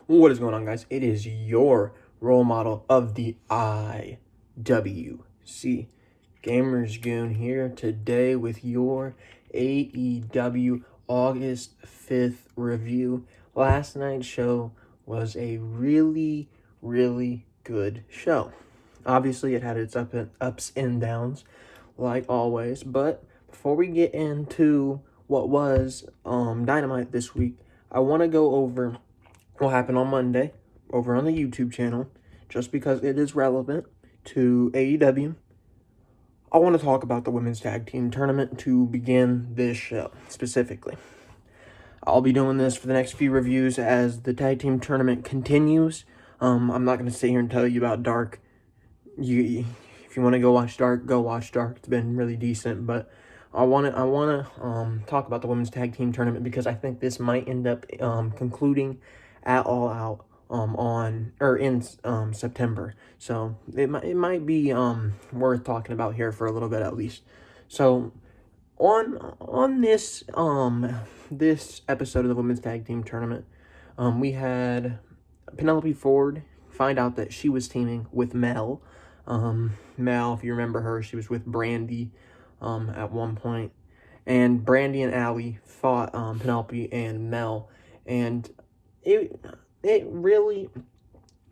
What is going on, guys? It is your role model of the IWC Gamers Goon here today with your AEW August 5th review. Last night's show was a really good show. Obviously, it had its ups and downs, like always. But before we get into what was Dynamite this week, I want to go over what happened on Monday over on the YouTube channel, just because it is relevant to AEW. I want to talk about the women's tag team tournament to begin this show specifically. I'll be doing this for the next few reviews as the tag team tournament continues. I'm not going to sit here and tell you about Dark. If you want to go watch Dark, go watch Dark. It's been really decent, but I want to talk about the women's tag team tournament because I think this might end up concluding at All Out in September. So it might be worth talking about here for a little bit at least. So on this this episode of the women's tag team tournament, we had Penelope Ford find out that she was teaming with Mel. Mel, if you remember her, she was with Brandy at one point. And Brandy and Allie fought Penelope and Mel. And it really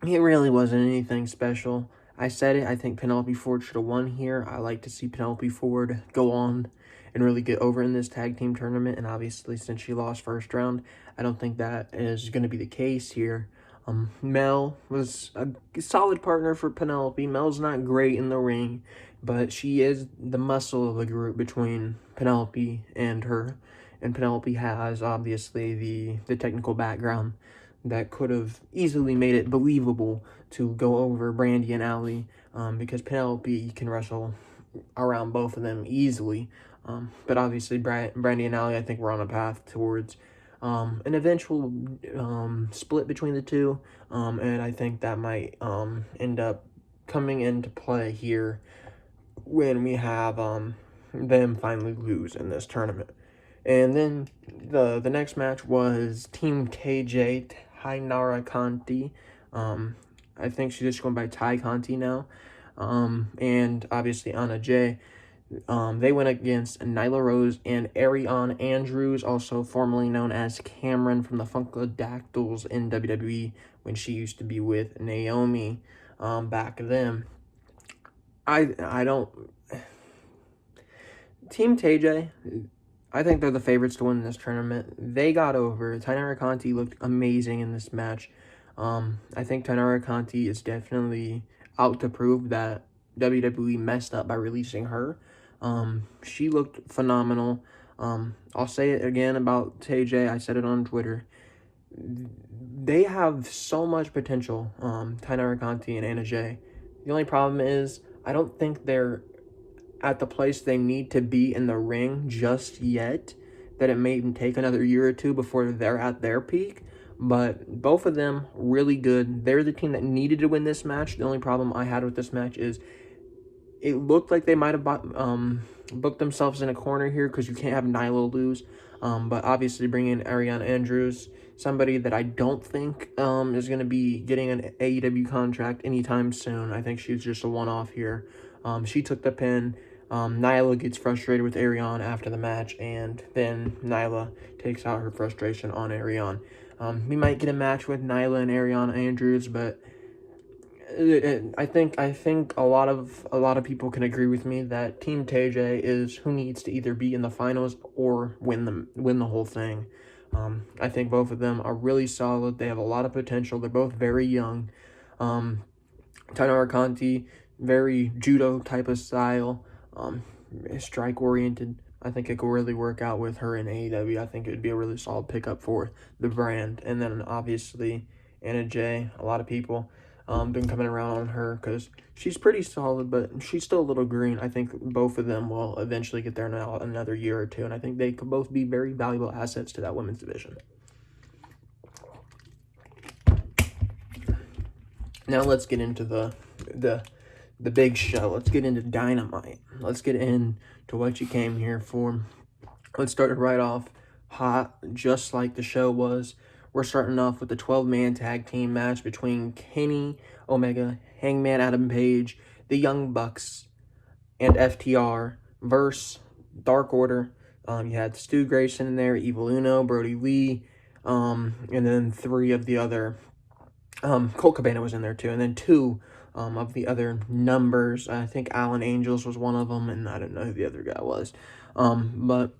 wasn't anything special. I said it, I think Penelope Ford should have won here. I like to see Penelope Ford go on and really get over in this tag team tournament. And obviously, since she lost first round, I don't think that is going to be the case here. Mel was a solid partner for Penelope. Mel's not great in the ring, but she is the muscle of the group between Penelope and her. And Penelope has, obviously, the technical background that could have easily made it believable to go over Brandy and Allie, because Penelope can wrestle around both of them easily. But obviously, Brandy and Allie, I think we're on a path towards an eventual split between the two, and I think that might end up coming into play here when we have them finally lose in this tournament. And then the next match was Team KJ, Tainara Conti. I think she's just going by Ty Conti now. And obviously Anna Jay. They went against Nyla Rose and Ariane Andrews, also formerly known as Cameron from the Funkadactyls in WWE when she used to be with Naomi back then. I don't... Team TJ, I think they're the favorites to win this tournament. They got over. Tainara Conti looked amazing in this match. I think Tainara Conti is definitely out to prove that WWE messed up by releasing her. She looked phenomenal. I'll say it again about TJ. I said it on Twitter. They have so much potential, Tainara Conti and Anna Jay. The only problem is I don't think they're at the place they need to be in the ring just yet, that it may even take another year or two before they're at their peak. But both of them really good. They're the team that needed to win this match. The only problem I had with this match is it looked like they might have booked themselves in a corner here because you can't have Nyla lose. But obviously bringing in Ariane Andrews, somebody that I don't think is going to be getting an AEW contract anytime soon. I think she's just a one-off here. She took the pin. Nyla gets frustrated with Ariane after the match, and then Nyla takes out her frustration on Ariane. We might get a match with Nyla and Ariane Andrews, but I think a lot of people can agree with me that Team TJ is who needs to either be in the finals or win the whole thing. I think both of them are really solid. They have a lot of potential. They're both very young. Tainara Conti, very judo type of style, strike oriented. I think it could really work out with her in AEW. I think it would be a really solid pickup for the brand. And then obviously Anna Jay, a lot of people been coming around on her because she's pretty solid, but she's still a little green. I think both of them will eventually get there in another year or two, and I think they could both be very valuable assets to that women's division. Now let's get into the big show. Let's get into Dynamite. Let's get into what you came here for. Let's start it right off hot, just like the show was. we're starting off with the 12-man tag team match between Kenny Omega, Hangman Adam Page, the Young Bucks, and FTR versus Dark Order. You had Stu Grayson in there, Evil Uno, Brody Lee, and then 3 of the other. Colt Cabana was in there too, and then 2 of the other numbers. I think Alan Angels was one of them, and I don't know who the other guy was. But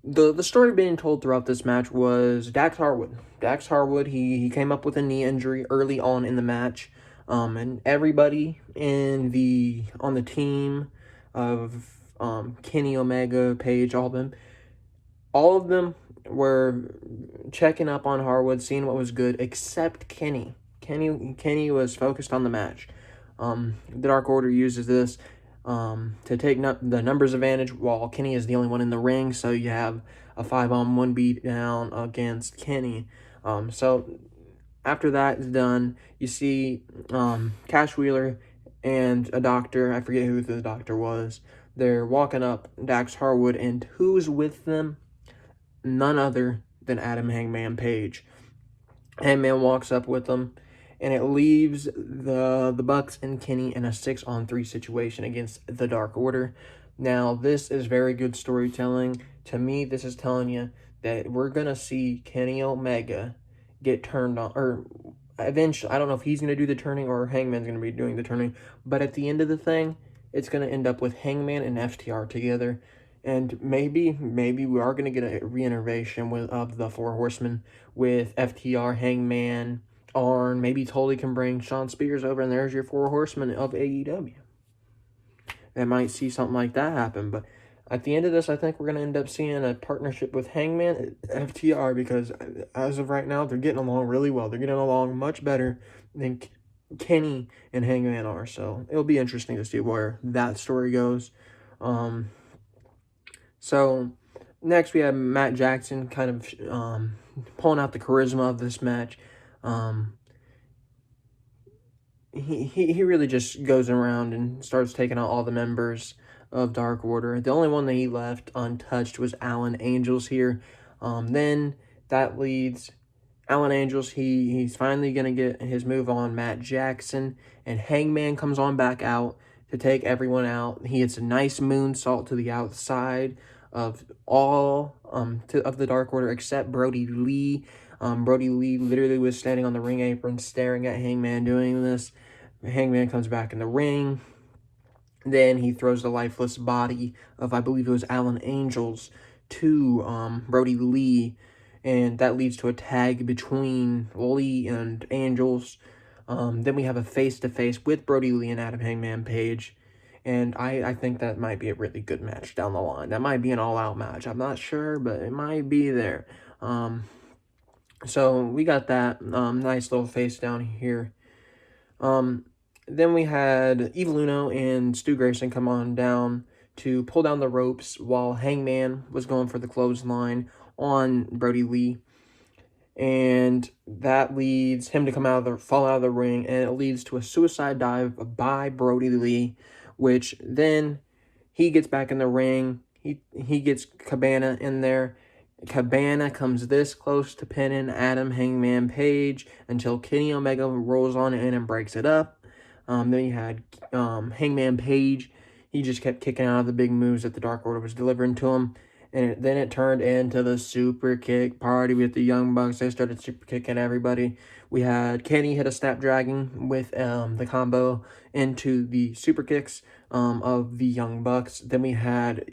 the story being told throughout this match was Dax Harwood. Dax Harwood, he came up with a knee injury early on in the match, and everybody on the team of Kenny Omega, Page, all of them were checking up on Harwood, seeing what was good, except Kenny. Kenny was focused on the match. The Dark Order uses this to take the numbers advantage, while Kenny is the only one in the ring, so you have a 5-on-1 beat down against Kenny. So after that is done, you see Cash Wheeler and a doctor, I forget who the doctor was, they're walking up Dax Harwood, and who's with them? None other than Adam Hangman Page. Hangman walks up with them, and it leaves the Bucks and Kenny in a 6-on-3 situation against the Dark Order. Now, this is very good storytelling. To me, this is telling you that we're going to see Kenny Omega get turned on, or eventually, I don't know if he's going to do the turning or Hangman's going to be doing the turning, but at the end of the thing, it's going to end up with Hangman and FTR together. And maybe we are going to get a reinnervation of the 4 Horsemen with FTR, Hangman, Arn. Maybe Tully can bring Shawn Spears over, and there's your 4 Horsemen of AEW. I might see something like that happen, but at the end of this, I think we're going to end up seeing a partnership with Hangman and FTR, because as of right now, they're getting along really well. They're getting along much better than Kenny and Hangman are, so it'll be interesting to see where that story goes. So next we have Matt Jackson kind of pulling out the charisma of this match. He really just goes around and starts taking out all the members of Dark Order. The only one that he left untouched was Alan Angels here. Then that leads Alan Angels. He's finally going to get his move on Matt Jackson, and Hangman comes on back out to take everyone out. He hits a nice moonsault to the outside of all of the Dark Order except Brody Lee. Brody Lee literally was standing on the ring apron staring at Hangman doing this. Hangman comes back in the ring. Then he throws the lifeless body of, I believe it was Alan Angels, to Brody Lee, and that leads to a tag between Lee and Angels. Then we have a face-to-face with Brody Lee and Adam Hangman Page. And I think that might be a really good match down the line. That might be an all-out match. I'm not sure, but it might be there. So we got that nice little face down here. Then we had Evil Uno and Stu Grayson come on down to pull down the ropes while Hangman was going for the clothesline on Brody Lee. And that leads him to fall out of the ring, and it leads to a suicide dive by Brody Lee, which then he gets back in the ring. He gets Cabana in there. Cabana comes this close to pinning Adam Hangman Page until Kenny Omega rolls on in and breaks it up. Then you had Hangman Page. He just kept kicking out of the big moves that the Dark Order was delivering to him. And then it turned into the super kick party with the Young Bucks. They started super kicking everybody. We had Kenny hit a Snapdragon with the combo into the super kicks of the Young Bucks. Then we had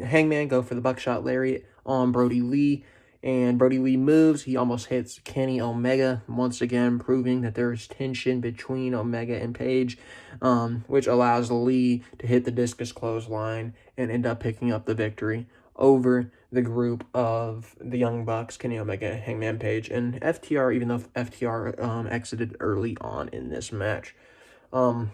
Hangman go for the Buckshot Lariat on Brody Lee. And Brody Lee moves. He almost hits Kenny Omega, once again proving that there is tension between Omega and Page, which allows Lee to hit the discus clothesline and end up picking up the victory over the group of the Young Bucks, Kenny Omega, Hangman Page, and FTR, even though FTR exited early on in this match. The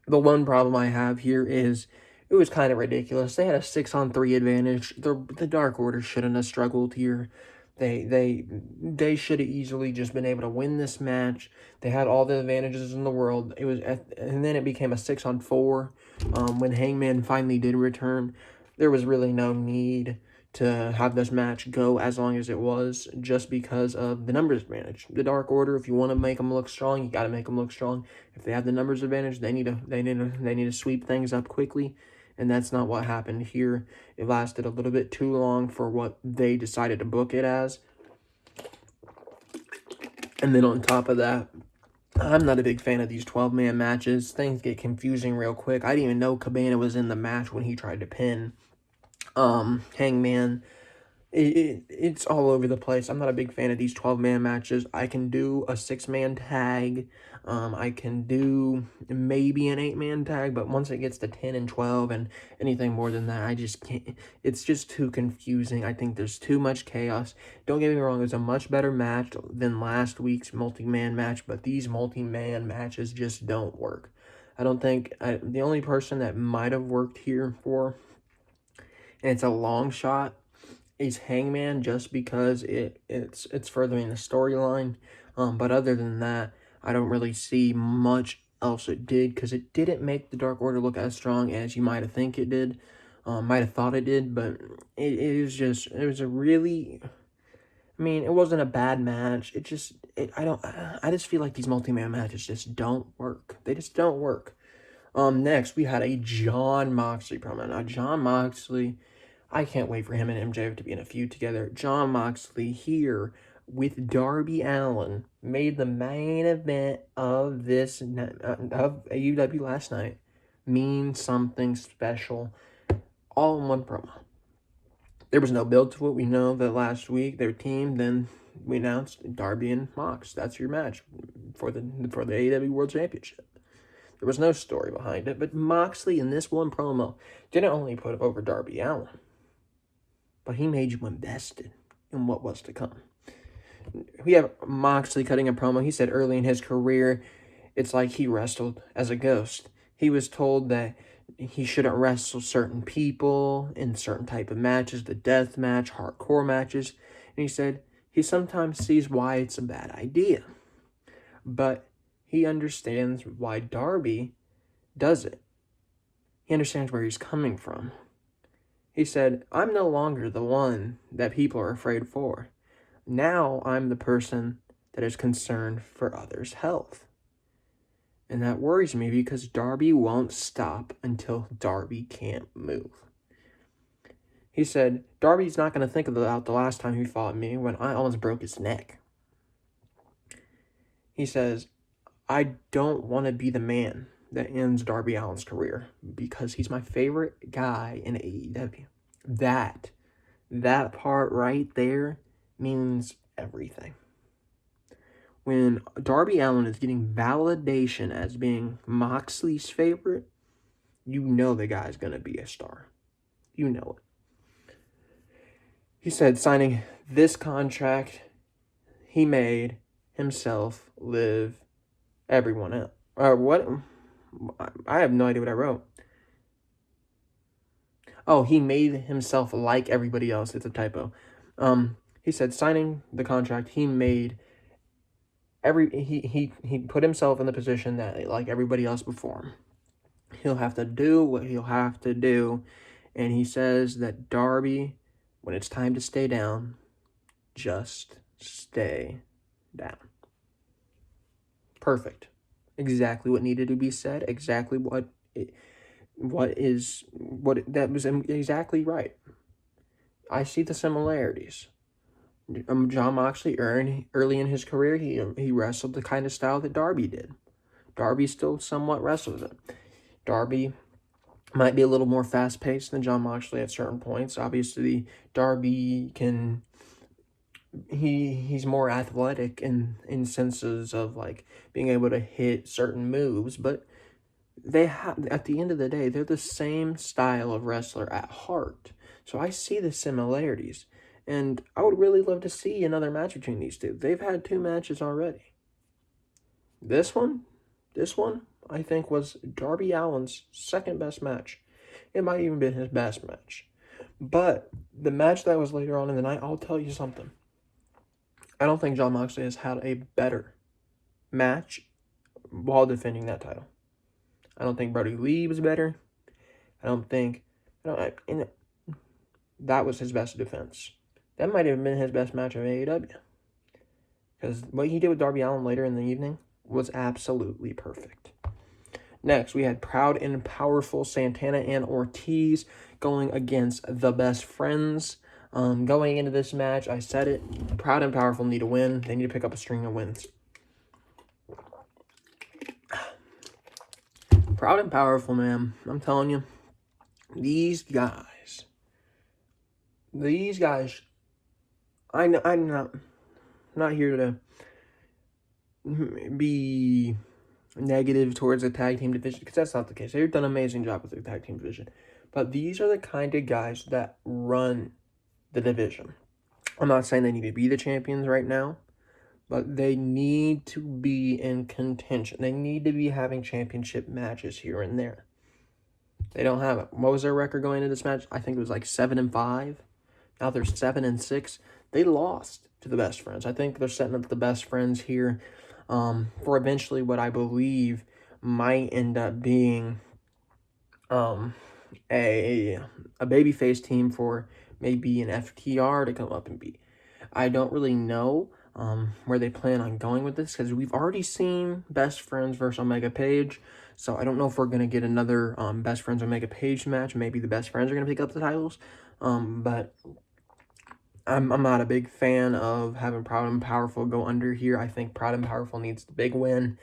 one problem I have here is it was kind of ridiculous. They had a 6-on-3 advantage. The Dark Order shouldn't have struggled here. They should have easily just been able to win this match. They had all the advantages in the world. And then it became a 6-on-4 when Hangman finally did return. There was really no need to have this match go as long as it was, just because of the numbers advantage. The Dark Order, if you want to make them look strong, you got to make them look strong. If they have the numbers advantage, they need to sweep things up quickly, and that's not what happened here. It lasted a little bit too long for what they decided to book it as. And then on top of that, I'm not a big fan of these 12-man matches. Things get confusing real quick. I didn't even know Cabana was in the match when he tried to pin Hangman. It's all over the place. I'm not a big fan of these 12-man matches. I can do a 6-man tag. I can do maybe an 8-man tag, but once it gets to 10 and 12 and anything more than that, I just can't. It's just too confusing. I think there's too much chaos. Don't get me wrong, it was a much better match than last week's multi-man match, but these multi-man matches just don't work. I don't think the only person that might have worked here for, and it's a long shot, is Hangman, just because it's furthering the storyline. But other than that, I don't really see much else it did, because it didn't make the Dark Order look as strong as you might have think it did. Might have thought it did, but it was a really, I mean, it wasn't a bad match. I just feel like these multi-man matches just don't work. They just don't work. Next, we had a Jon Moxley promo. Now, Jon Moxley, I can't wait for him and MJF to be in a feud together. Jon Moxley here with Darby Allin made the main event of AEW last night mean something special, all in one promo. There was no build to it. We know that last week their team, then we announced Darby and Mox. That's your match for the AEW World Championship. There was no story behind it, but Moxley in this one promo didn't only put over Darby Allin, but he made you invested in what was to come. We have Moxley cutting a promo. He said early in his career, it's like he wrestled as a ghost. He was told that he shouldn't wrestle certain people in certain type of matches, the death match, hardcore matches. And he said he sometimes sees why it's a bad idea, but he understands why Darby does it. He understands where he's coming from. He said, I'm no longer the one that people are afraid for. Now I'm the person that is concerned for others' health. And that worries me, because Darby won't stop until Darby can't move. He said, Darby's not going to think about the last time he fought me when I almost broke his neck. He says, I don't want to be the man that ends Darby Allin's career, because he's my favorite guy in AEW. That part right there means everything. When Darby Allin is getting validation as being Moxley's favorite, you know the guy's going to be a star. You know it. He said signing this contract, he made himself live everyone else. What? I have no idea what I wrote. Oh, he made himself like everybody else. It's a typo. He said signing the contract, he made he put himself in the position that, like everybody else before him, he'll have to do what he'll have to do. And he says that Darby, when it's time to stay down, just stay down. Perfect. Exactly what needed to be said. Exactly that was exactly right. I see the similarities. Jon Moxley, early in his career, he wrestled the kind of style that Darby did. Darby still somewhat wrestles it. Darby might be a little more fast-paced than Jon Moxley at certain points. Obviously, Darby he's more athletic in senses of like being able to hit certain moves, but at the end of the day, they're the same style of wrestler at heart. So I see the similarities, and I would really love to see another match between these two. They've had 2 matches already. This one, I think was Darby Allin's second best match. It might even be his best match. But the match that was later on in the night, I'll tell you something. I don't think Jon Moxley has had a better match while defending that title. I don't think Brody Lee was better. that was his best defense. That might have been his best match of AEW. Because what he did with Darby Allin later in the evening was absolutely perfect. Next, we had Proud and Powerful Santana and Ortiz going against the Best Friends. Going into this match, I said it, Proud and Powerful need to win. They need to pick up a string of wins. Proud and Powerful, man. I'm telling you, these guys, I'm not here to be negative towards the tag team division, because that's not the case. They've done an amazing job with the tag team division. But these are the kind of guys that run the division. I'm not saying they need to be the champions right now, but they need to be in contention. They need to be having championship matches here and there. They don't have it. What was their record going into this match? I think it was like 7-5. Now they're 7-6. They lost to the Best Friends. I think they're setting up the Best Friends here for eventually what I believe might end up being a babyface team for maybe an FTR to come up and beat. I don't really know where they plan on going with this, because we've already seen Best Friends versus Omega Page, so I don't know if we're going to get another Best Friends Omega Page match. Maybe the Best Friends are going to pick up the titles, but I'm not a big fan of having Proud and Powerful go under here. I think Proud and Powerful needs the big win.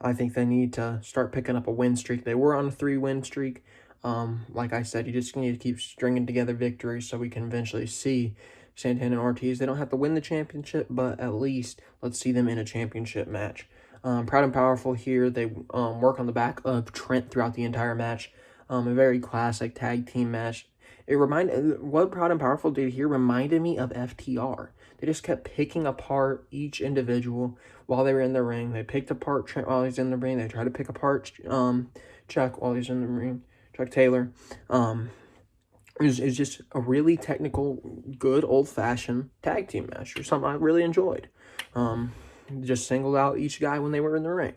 I think they need to start picking up a win streak. They were on a 3-win streak. Like I said, you just need to keep stringing together victories so we can eventually see Santana and Ortiz. They don't have to win the championship, but at least let's see them in a championship match. Proud and Powerful here. They work on the back of Trent throughout the entire match. A very classic tag team match. What Proud and Powerful did here reminded me of FTR. They just kept picking apart each individual while they were in the ring. They picked apart Trent while he's in the ring. They tried to pick apart Chuck while he's in the ring. Chuck Taylor. It was just a really technical, good, old-fashioned tag team match, or something I really enjoyed. Just singled out each guy when they were in the ring.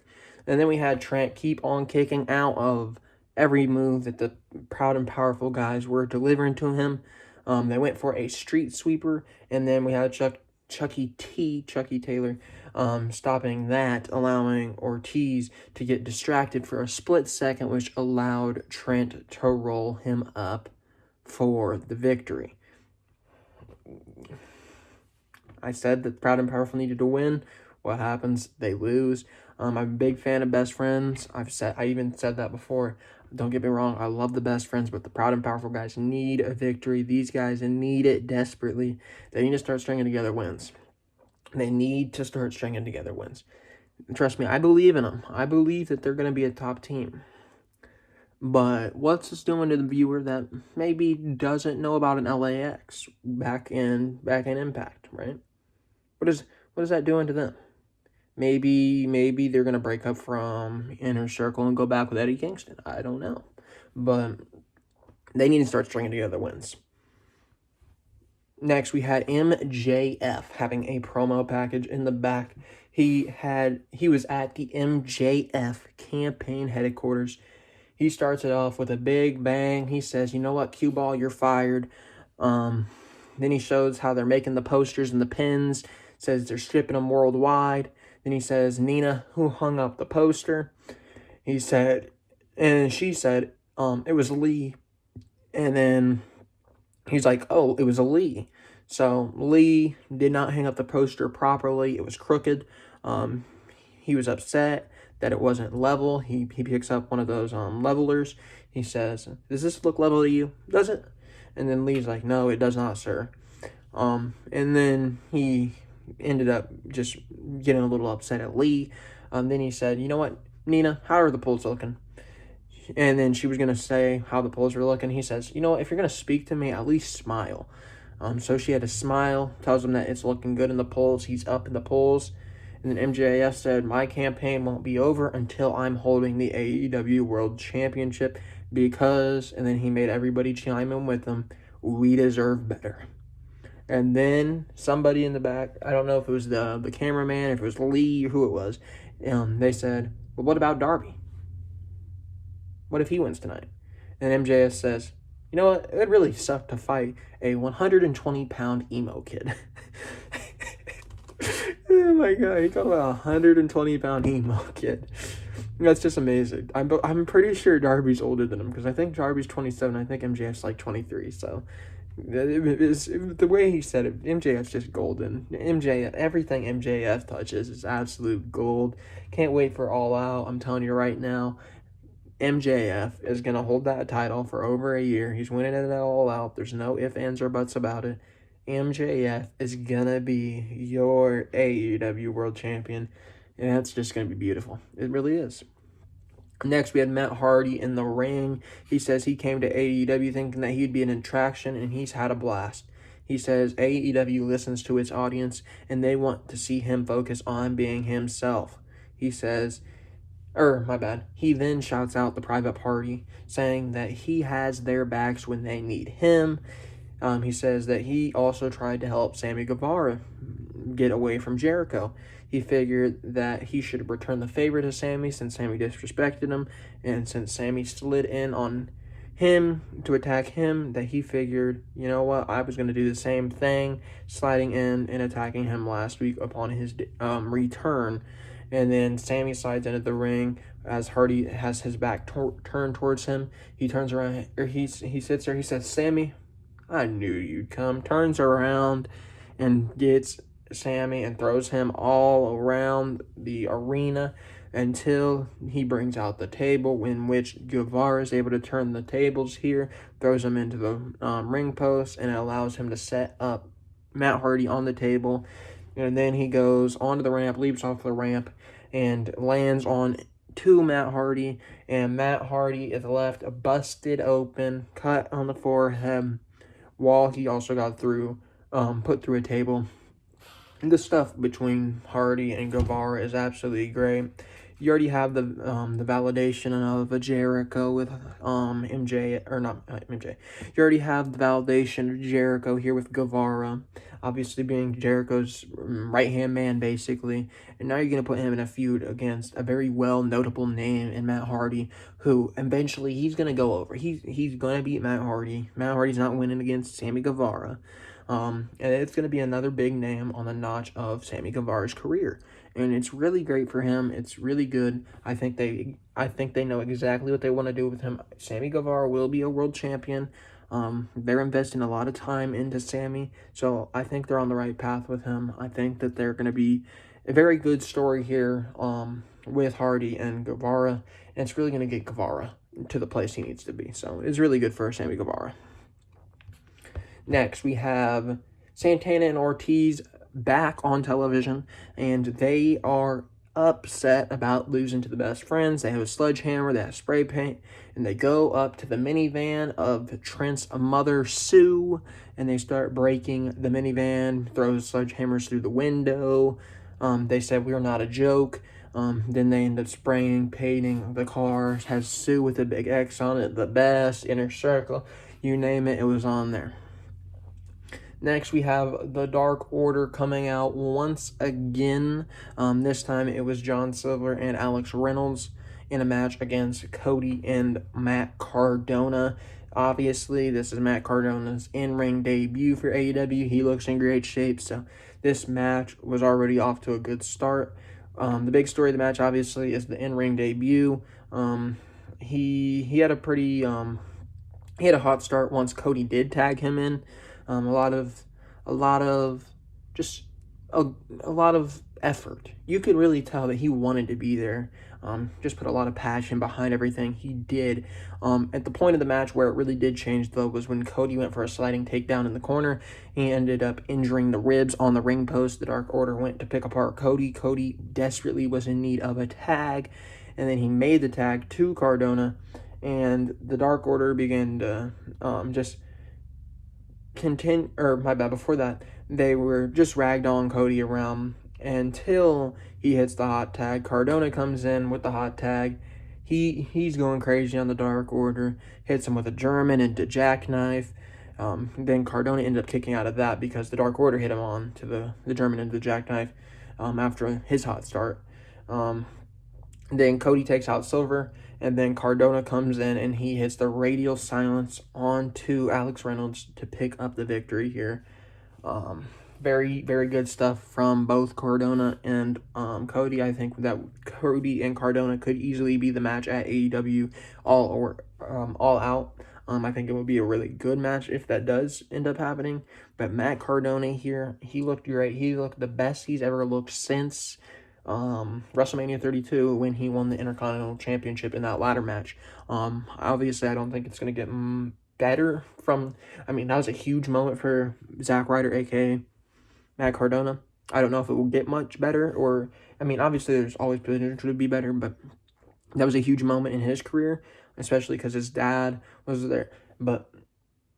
And then we had Trent keep on kicking out of every move that the Proud and Powerful guys were delivering to him. They went for a street sweeper, and then we had Chucky Taylor, stopping that, allowing Ortiz to get distracted for a split second, which allowed Trent to roll him up for the victory. I said that Proud and Powerful needed to win. What happens? They lose. I'm a big fan of Best Friends. I even said that before. Don't get me wrong, I love the Best Friends, but the Proud and Powerful guys need a victory. These guys need it desperately. They need to start stringing together wins. Trust me, I believe in them. I believe that they're going to be a top team. But what's this doing to the viewer that maybe doesn't know about an LAX back in Impact, right? What is that doing to them? Maybe they're going to break up from Inner Circle and go back with Eddie Kingston. I don't know. But they need to start stringing together wins. Next, we had MJF having a promo package in the back. He was at the MJF campaign headquarters. He starts it off with a big bang. He says, "You know what, Cue Ball, you're fired." Then he shows how they're making the posters and the pins. Says they're shipping them worldwide. Then he says, "Nina, who hung up the poster?" She said, it was Lee. And then he's like, "Oh, it was a Lee." So Lee did not hang up the poster properly. It was crooked. He was upset that it wasn't level. He picks up one of those levelers. He says, "Does this look level to you? Does it?" And then Lee's like, "No, it does not, sir." And then he ended up just getting a little upset at Lee. Then he said, "You know what, Nina, how are the polls looking?" And then she was going to say how the polls were looking. He says, "You know what, if you're going to speak to me, at least smile." So she had to smile, tells him that it's looking good in the polls. He's up in the polls. And then MJF said, "My campaign won't be over until I'm holding the AEW World Championship because," and then he made everybody chime in with him, "we deserve better." And then somebody in the back, I don't know if it was the cameraman, if it was Lee, or who it was, they said, "Well, what about Darby? What if he wins tonight?" And MJF says, You know what? It would really suck to fight a 120-pound emo kid. Oh my god, he got a 120-pound emo kid. That's just amazing. I'm pretty sure Darby's older than him, because I think Darby's 27. I think MJF's like 23. So the way he said it, MJF's just golden. Everything MJF touches is absolute gold. Can't wait for All Out. I'm telling you right now, MJF is going to hold that title for over a year. He's winning it All Out. There's no ifs, ands, or buts about it. MJF is going to be your AEW World Champion. And that's just going to be beautiful. It really is. Next, we had Matt Hardy in the ring. He says he came to AEW thinking that he'd be an attraction, and he's had a blast. He says AEW listens to its audience, and they want to see him focus on being himself. He says, my bad. He then shouts out the Private Party, saying that he has their backs when they need him. He says that he also tried to help Sammy Guevara get away from Jericho. He figured that he should return the favor to Sammy since Sammy disrespected him, and since Sammy slid in on him to attack him, that he figured, you know what, I was going to do the same thing, sliding in and attacking him last week upon his return. And then Sammy slides into the ring as Hardy has his back turned towards him. He turns around, or he sits there, he says, "Sammy, I knew you'd come." Turns around and gets Sammy and throws him all around the arena until he brings out the table, in which Guevara is able to turn the tables here, throws him into the ring post, and it allows him to set up Matt Hardy on the table. And then he goes onto the ramp, leaps off the ramp, and lands on to Matt Hardy. And Matt Hardy is left busted open, cut on the forehead, while he also got put through a table. The stuff between Hardy and Guevara is absolutely great. You already have the validation of a Jericho with MJ, or not MJ. You already have the validation of Jericho here with Guevara, obviously being Jericho's right-hand man, basically. And now you're going to put him in a feud against a very well-notable name in Matt Hardy, who eventually he's going to go over. He's going to beat Matt Hardy. Matt Hardy's not winning against Sammy Guevara. And it's going to be another big name on the notch of Sammy Guevara's career. And it's really great for him. It's really good. I think they know exactly what they want to do with him. Sammy Guevara will be a world champion. They're investing a lot of time into Sammy, so I think they're on the right path with him. I think that they're going to be a very good story here with Hardy and Guevara, and it's really going to get Guevara to the place he needs to be. So it's really good for Sammy Guevara. Next, we have Santana and Ortiz back on television, and they are upset about losing to the Best Friends. They have a sledgehammer, they have spray paint, and they go up to the minivan of Trent's mother, Sue, and they start breaking the minivan, throw sledgehammers through the window. They said, "We're not a joke." Then they end up spraying, painting the car, has Sue with a big X on it, the best, inner circle, you name it, it was on there. Next, we have the Dark Order coming out once again. This time, it was John Silver and Alex Reynolds in a match against Cody and Matt Cardona. Obviously, this is Matt Cardona's in-ring debut for AEW. He looks in great shape, so this match was already off to a good start. The big story of the match, obviously, is the in-ring debut. He had a pretty he had a hot start once Cody did tag him in. A lot of effort. You could really tell that he wanted to be there. Just put a lot of passion behind everything he did. At the point of the match where it really did change, though, was when Cody went for a sliding takedown in the corner. He ended up injuring the ribs on the ring post. The Dark Order went to pick apart Cody. Cody desperately was in need of a tag, and then he made the tag to Cardona, and the Dark Order began to before that, they were just ragged on Cody around until he hits the hot tag. Cardona comes in with the hot tag. He's going crazy on the Dark Order, hits him with a German into jackknife. Then Cardona ended up kicking out of that because the Dark Order hit him on to the German into the jackknife after his hot start. Then Cody takes out Silver, and then Cardona comes in and he hits the radial silence onto Alex Reynolds to pick up the victory here. Very, very good stuff from both Cardona and Cody. I think that Cody and Cardona could easily be the match at AEW All Out. I think it would be a really good match if that does end up happening. But Matt Cardona here, he looked great. He looked the best he's ever looked since WrestleMania 32 when he won the Intercontinental Championship in that ladder match. Obviously, I don't think it's going to get better from... I mean, that was a huge moment for Zack Ryder, a.k.a. Matt Cardona. I don't know if it will get much better, or... I mean, obviously, there's always potential to be better, but that was a huge moment in his career, especially because his dad was there. But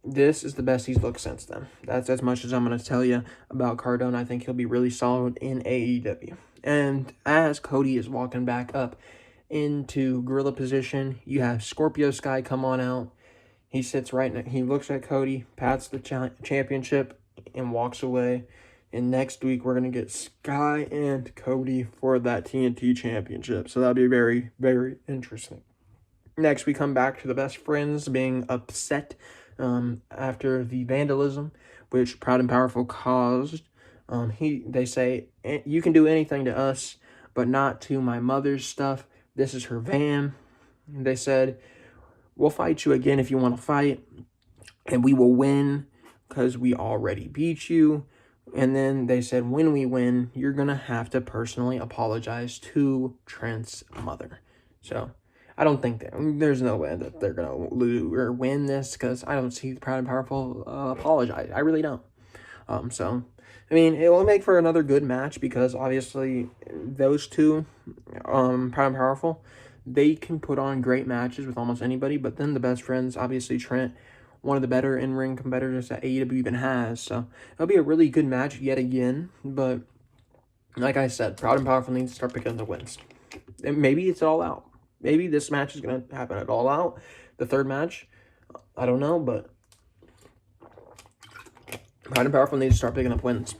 this is the best he's looked since then. That's as much as I'm going to tell you about Cardona. I think he'll be really solid in AEW. And as Cody is walking back up into gorilla position, you have Scorpio Sky come on out. He sits right now. He looks at Cody, pats the championship, and walks away. And next week, we're going to get Sky and Cody for that TNT championship. So that'll be very, very interesting. Next, we come back to the Best Friends being upset after the vandalism, which Proud and Powerful caused. They say, you can do anything to us, but not to my mother's stuff. This is her van. And they said, we'll fight you again if you want to fight, and we will win because we already beat you. And then they said, when we win, you're going to have to personally apologize to Trent's mother. So I don't think there's no way that they're going to lose or win this, because I don't see the Proud and Powerful apologize. I really don't. So, I mean, it will make for another good match, because obviously those two, Proud and Powerful, they can put on great matches with almost anybody. But then the Best Friends, obviously Trent, one of the better in-ring competitors that AEW even has. So it'll be a really good match yet again. But like I said, Proud and Powerful needs to start picking up the wins. And maybe it's All Out. Maybe this match is going to happen at All Out. The third match, I don't know, but Proud and Powerful needs to start picking up wins.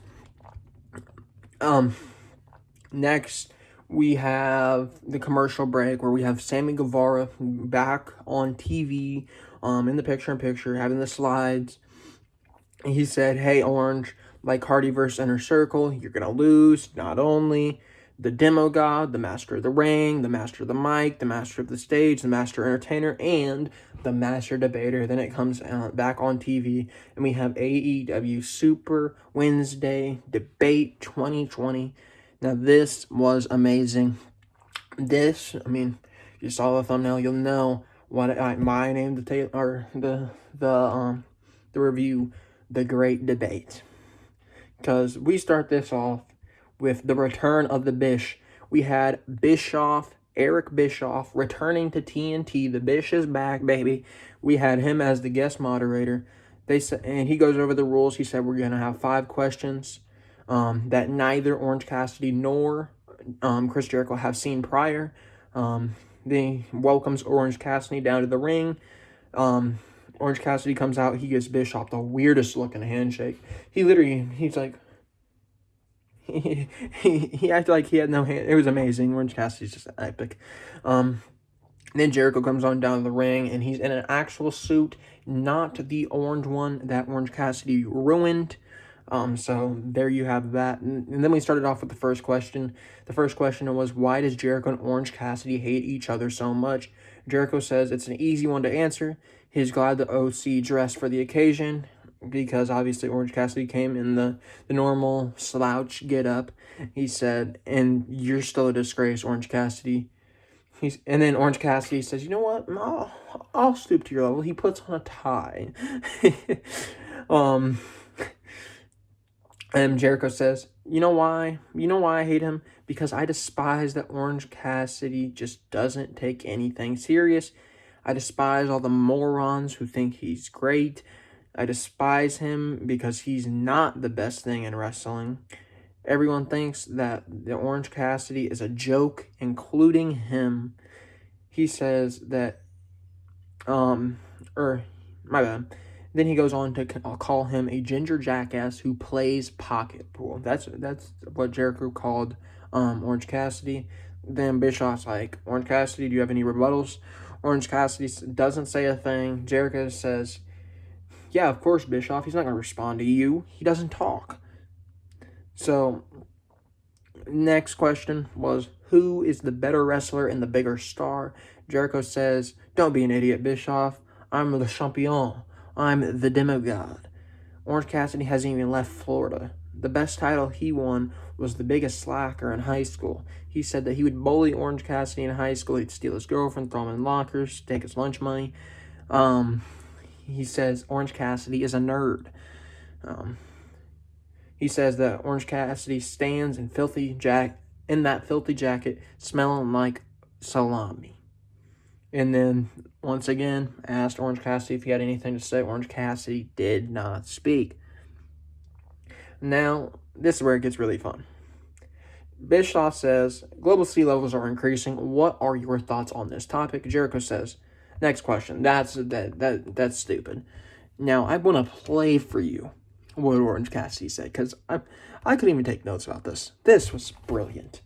Next, we have the commercial break where we have Sammy Guevara back on TV, in the picture-in-picture, having the slides. And he said, hey, Orange, like Hardy versus Inner Circle, you're going to lose. Not only the Demo God, the Master of the Ring, the Master of the Mic, the Master of the Stage, the Master Entertainer, and the Master Debater. Then it comes back on TV, and we have AEW Super Wednesday Debate 2020. Now, this was amazing. This, I mean, if you saw the thumbnail, you'll know what I named the review, The Great Debate. Because we start this off with the return of the Bish. We had Eric Bischoff, returning to TNT. The Bish is back, baby. We had him as the guest moderator. And he goes over the rules. He said we're going to have 5 questions that neither Orange Cassidy nor Chris Jericho have seen prior. He welcomes Orange Cassidy down to the ring. Orange Cassidy comes out. He gives Bischoff the weirdest looking handshake. He's like, he acted like he had no hand. It was amazing. Orange Cassidy's just epic. Then Jericho comes on down to the ring, and he's in an actual suit, not the orange one that Orange Cassidy ruined. So there you have that. And then we started off with the first question. The first question was, why does Jericho and Orange Cassidy hate each other so much? Jericho says it's an easy one to answer. He's glad the OC dressed for the occasion, because obviously Orange Cassidy came in the normal slouch get-up. He said, and you're still a disgrace, Orange Cassidy. And then Orange Cassidy says, you know what? I'll stoop to your level. He puts on a tie. And Jericho says, you know why? You know why I hate him? Because I despise that Orange Cassidy just doesn't take anything serious. I despise all the morons who think he's great. I despise him because he's not the best thing in wrestling. Everyone thinks that the Orange Cassidy is a joke, including him. He says that, my bad. Then he goes on to call him a ginger jackass who plays pocket pool. That's what Jericho called Orange Cassidy. Then Bischoff's like, Orange Cassidy, do you have any rebuttals? Orange Cassidy doesn't say a thing. Jericho says, yeah, of course, Bischoff. He's not going to respond to you. He doesn't talk. So, next question was, who is the better wrestler and the bigger star? Jericho says, don't be an idiot, Bischoff. I'm the champion. I'm the demigod. Orange Cassidy hasn't even left Florida. The best title he won was the biggest slacker in high school. He said that he would bully Orange Cassidy in high school. He'd steal his girlfriend, throw him in lockers, take his lunch money. He says Orange Cassidy is a nerd. He says that Orange Cassidy stands in that filthy jacket, smelling like salami. And then, once again, asked Orange Cassidy if he had anything to say. Orange Cassidy did not speak. Now, this is where it gets really fun. Bischoff says, global sea levels are increasing. What are your thoughts on this topic? Jericho says, next question. That's stupid. Now, I want to play for you what Orange Cassidy said, because I couldn't even take notes about this. This was brilliant.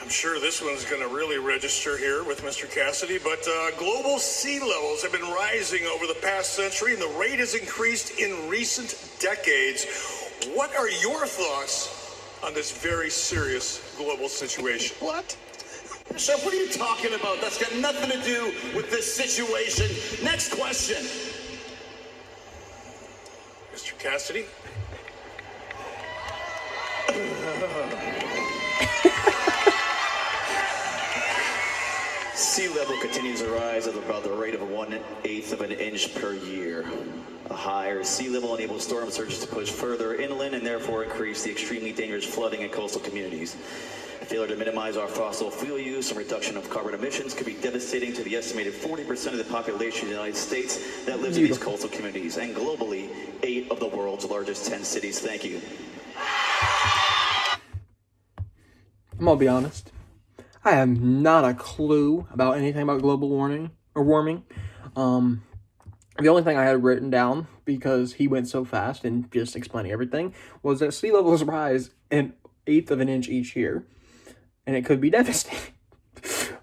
I'm sure this one's going to really register here with Mr. Cassidy, but global sea levels have been rising over the past century, and the rate has increased in recent decades. What are your thoughts on this very serious global situation? What? Chef, what are you talking about? That's got nothing to do with this situation. Next question. Mr. Cassidy? Sea level continues to rise at about the rate of 1/8 of an inch per year. A higher sea level enables storm surges to push further inland and therefore increase the extremely dangerous flooding in coastal communities. A failure to minimize our fossil fuel use and reduction of carbon emissions could be devastating to the estimated 40% of the population of the United States that lives in these coastal communities, and globally, 8 of the world's largest 10 cities. Thank you. I'm gonna be honest. I have not a clue about anything about global warming. The only thing I had written down, because he went so fast and just explaining everything, was that sea levels rise an 1/8 of an inch each year, and it could be devastating.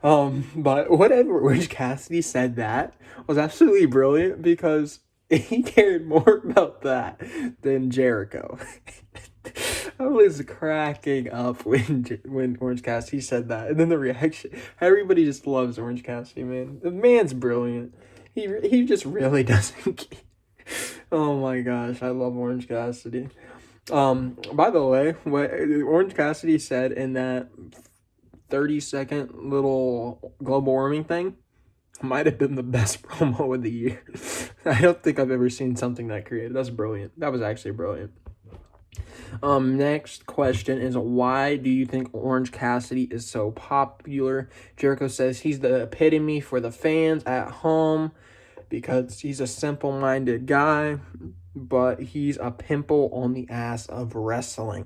But whatever, Orange Cassidy said that was absolutely brilliant, because he cared more about that than Jericho. I was cracking up when Orange Cassidy said that, and then the reaction. Everybody just loves Orange Cassidy, man. The man's brilliant. He just really doesn't. Oh my gosh, I love Orange Cassidy. By the way, what Orange Cassidy said in that 30-second little global warming thing might have been the best promo of the year. I don't think I've ever seen something that creative. That's brilliant. That was actually brilliant. Next question is, why do you think Orange Cassidy is so popular? Jericho says he's the epitome for the fans at home because he's a simple-minded guy, but he's a pimple on the ass of wrestling.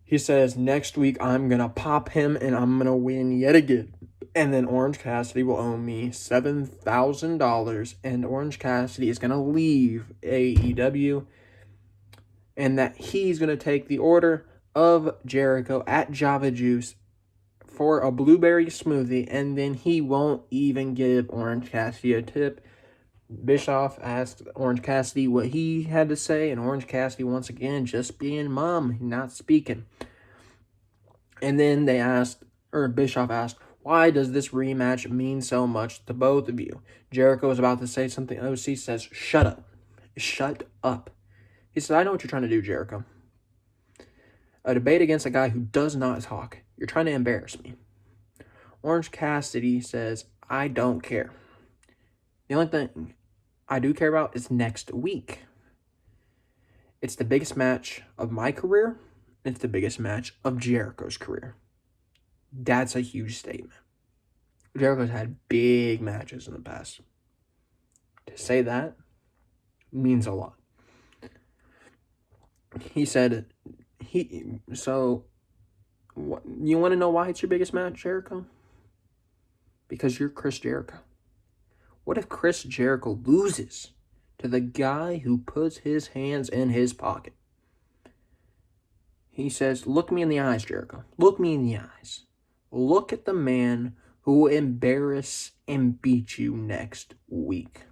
He says, next week I'm going to pop him and I'm going to win yet again. And then Orange Cassidy will owe me $7,000, and Orange Cassidy is going to leave AEW. And that he's going to take the order of Jericho at Java Juice for a blueberry smoothie, and then he won't even give Orange Cassidy a tip. Bischoff asked Orange Cassidy what he had to say, and Orange Cassidy, once again, just being mum, not speaking. And then Bischoff asked, why does this rematch mean so much to both of you? Jericho was about to say something. OC says, shut up. Shut up. He said, I know what you're trying to do, Jericho. A debate against a guy who does not talk. You're trying to embarrass me. Orange Cassidy says, I don't care. The only thing I do care about is next week. It's the biggest match of my career. It's the biggest match of Jericho's career. That's a huge statement. Jericho's had big matches in the past. To say that means a lot. He said, you want to know why it's your biggest match, Jericho? Because you're Chris Jericho. What if Chris Jericho loses to the guy who puts his hands in his pocket? He says, look me in the eyes, Jericho. Look me in the eyes. Look at the man who will embarrass and beat you next week.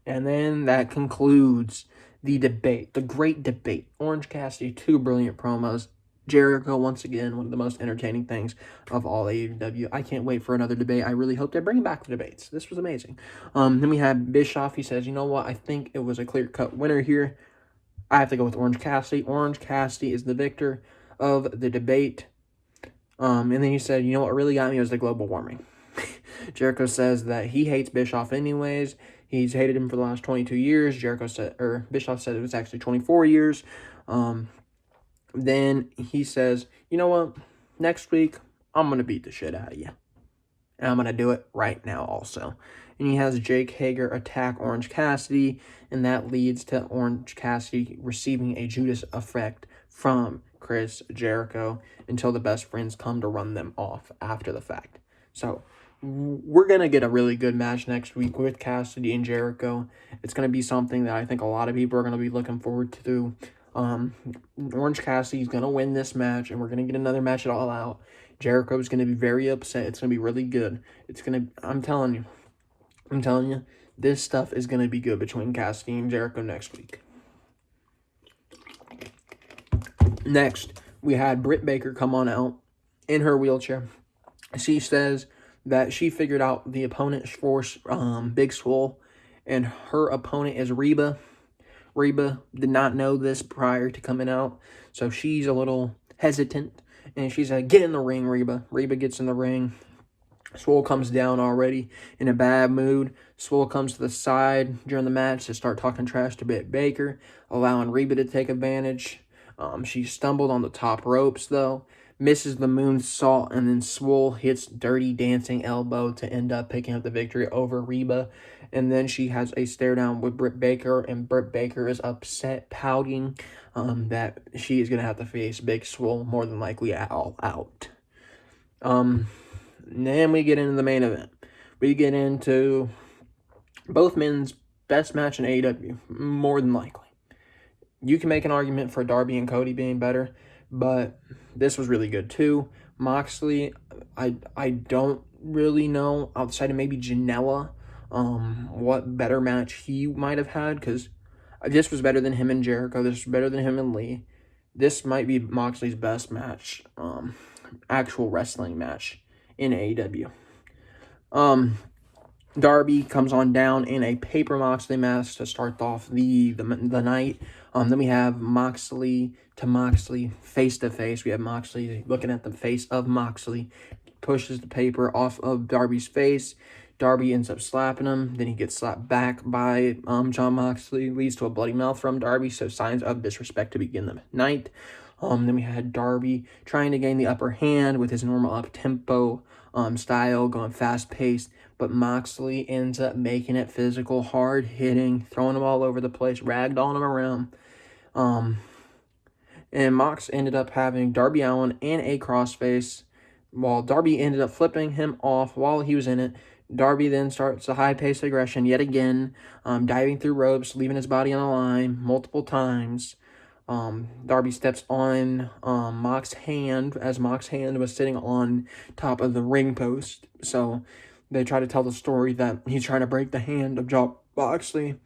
And then that concludes the debate, the great debate. Orange Cassidy, 2 brilliant promos. Jericho, once again, one of the most entertaining things of all AEW. I can't wait for another debate. I really hope they bring back the debates. This was amazing. Then we had Bischoff. He says, you know what? I think it was a clear-cut winner here. I have to go with Orange Cassidy. Orange Cassidy is the victor of the debate. And then he said, you know what really got me was the global warming. Jericho says that he hates Bischoff anyways. He's hated him for the last 22 years. Bischoff said it was actually 24 years. Then he says, you know what? Next week, I'm going to beat the shit out of you. And I'm going to do it right now also. And he has Jake Hager attack Orange Cassidy. And that leads to Orange Cassidy receiving a Judas effect from Chris Jericho until the best friends come to run them off after the fact. So we're going to get a really good match next week with Cassidy and Jericho. It's going to be something that I think a lot of people are going to be looking forward to. Orange Cassidy's going to win this match, and we're going to get another match at All Out. Jericho's going to be very upset. It's going to be really good. I'm telling you, this stuff is going to be good between Cassidy and Jericho next week. Next, we had Britt Baker come on out in her wheelchair. She says that she figured out the opponent for Big Swole, and her opponent is Reba. Reba did not know this prior to coming out, so she's a little hesitant, and she's like, get in the ring, Reba. Reba gets in the ring. Swole comes down already in a bad mood. Swole comes to the side during the match to start talking trash to Britt Baker, allowing Reba to take advantage. She stumbled on the top ropes, though, misses the moonsault, and then Swole hits Dirty Dancing Elbow to end up picking up the victory over Reba. And then she has a stare down with Britt Baker, and Britt Baker is upset, pouting that she is going to have to face Big Swole more than likely at All Out. Then we get into the main event. We get into both men's best match in AEW, more than likely. You can make an argument for Darby and Cody being better, but this was really good too. Moxley, I don't really know, outside of maybe Janela, what better match he might have had, because this was better than him and Jericho. This was better than him and Lee. This might be Moxley's best match, actual wrestling match in AEW. Darby comes on down in a paper Moxley mask to start off the night. Then we have Moxley to Moxley face to face. We have Moxley looking at the face of Moxley, pushes the paper off of Darby's face. Darby ends up slapping him. Then he gets slapped back by Jon Moxley. Leads to a bloody mouth from Darby. So signs of disrespect to begin the night. Then we had Darby trying to gain the upper hand with his normal up-tempo style, going fast-paced. But Moxley ends up making it physical, hard-hitting, throwing him all over the place, ragdolling him around. And Mox ended up having Darby Allin in a crossface, while Darby ended up flipping him off while he was in it. Darby then starts a high-paced aggression yet again, diving through ropes, leaving his body on the line multiple times. Darby steps on Mox's hand as Mox's hand was sitting on top of the ring post. So they try to tell the story that he's trying to break the hand of Jon Moxley.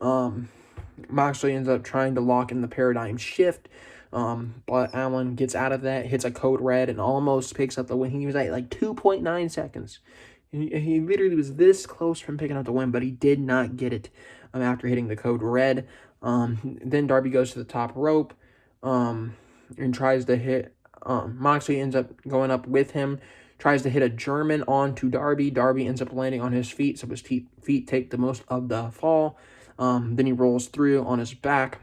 Moxley ends up trying to lock in the paradigm shift. But Allin gets out of that, hits a code red, and almost picks up the win. He was at like 2.9 seconds. He literally was this close from picking up the win, but he did not get it after hitting the code red. Then Darby goes to the top rope and tries to hit. Moxley ends up going up with him, tries to hit a German onto Darby. Darby ends up landing on his feet, so his feet take the most of the fall. Then he rolls through on his back.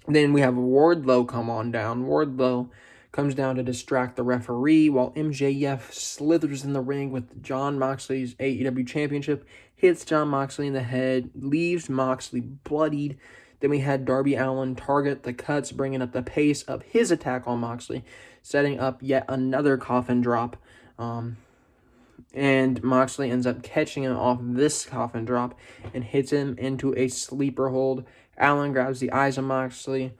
Then we have Wardlow come on down. Wardlow comes down to distract the referee while MJF slithers in the ring with Jon Moxley's AEW Championship, hits Jon Moxley in the head, leaves Moxley bloodied. Then we had Darby Allin target the cuts, bringing up the pace of his attack on Moxley, setting up yet another coffin drop. And Moxley ends up catching him off this coffin drop and hits him into a sleeper hold. Allin grabs the eyes of Moxley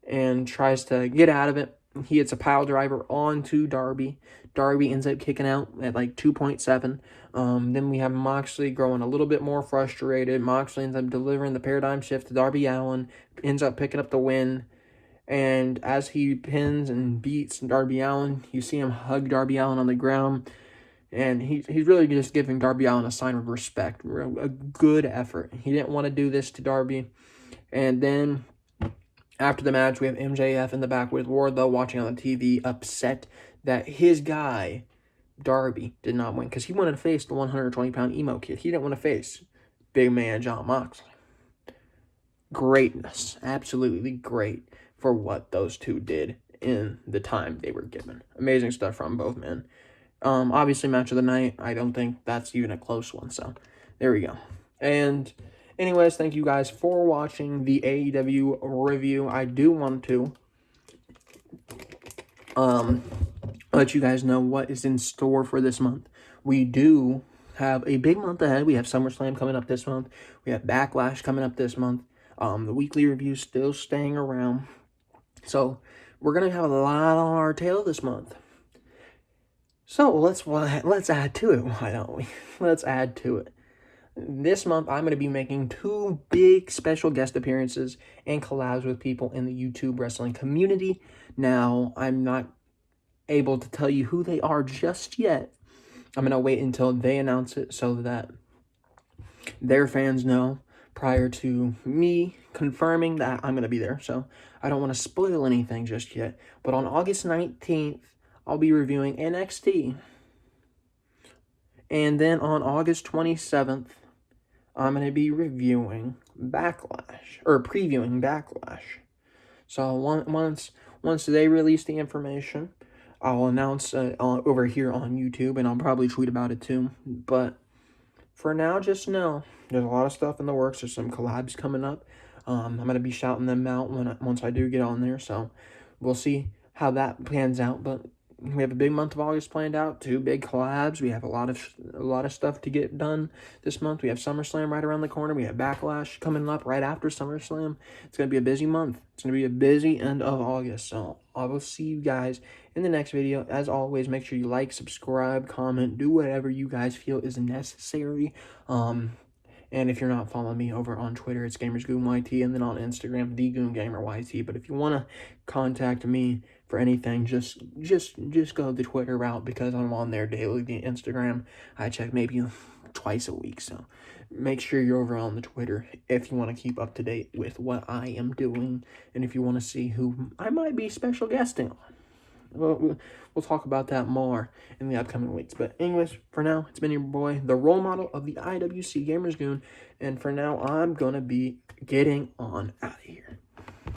and tries to get out of it. He hits a pile driver onto Darby. Darby ends up kicking out at like 2.7. Then we have Moxley growing a little bit more frustrated. Moxley ends up delivering the paradigm shift to Darby Allin, ends up picking up the win. And as he pins and beats Darby Allin, you see him hug Darby Allin on the ground. And he's really just giving Darby Allin a sign of respect, a good effort. He didn't want to do this to Darby. And then after the match, we have MJF in the back with Wardlow watching on the TV, upset that his guy, Darby, did not win. Because he wanted to face the 120-pound emo kid. He didn't want to face big man Jon Moxley. Greatness. Absolutely great for what those two did in the time they were given. Amazing stuff from both men. Obviously, match of the night. I don't think that's even a close one. So, there we go. And anyways, thank you guys for watching the AEW review. I do want to let you guys know what is in store for this month. We do have a big month ahead. We have SummerSlam coming up this month. We have Backlash coming up this month. The weekly review is still staying around. So, we're going to have a lot on our tail this month. So, let's add to it, why don't we? Let's add to it. This month, I'm going to be making 2 big special guest appearances and collabs with people in the YouTube wrestling community. Now, I'm not able to tell you who they are just yet. I'm going to wait until they announce it so that their fans know prior to me confirming that I'm going to be there. So, I don't want to spoil anything just yet. But on August 19th, I'll be reviewing NXT. And then on August 27th, I'm going to be reviewing Backlash, or previewing Backlash. So once they release the information, I'll announce over here on YouTube, and I'll probably tweet about it too. But for now, just know, there's a lot of stuff in the works. There's some collabs coming up. I'm going to be shouting them out once I do get on there. So we'll see how that pans out. But we have a big month of August planned out. 2 big collabs. We have a lot of stuff to get done this month. We have SummerSlam right around the corner. We have Backlash coming up right after SummerSlam. It's going to be a busy month. It's going to be a busy end of August. So I will see you guys in the next video. As always, make sure you like, subscribe, comment, do whatever you guys feel is necessary. And if you're not following me over on Twitter, it's GamersGoonYT, and then on Instagram, thegoongameryt. But if you want to contact me for anything, just go the Twitter route, because I'm on there daily. The Instagram, I check maybe twice a week. So make sure you're over on the Twitter if you want to keep up to date with what I am doing, and if you want to see who I might be special guesting on. We'll talk about that more in the upcoming weeks. But anyways, for now, it's been your boy, the role model of the IWC Gamers Goon. And for now, I'm going to be getting on out of here.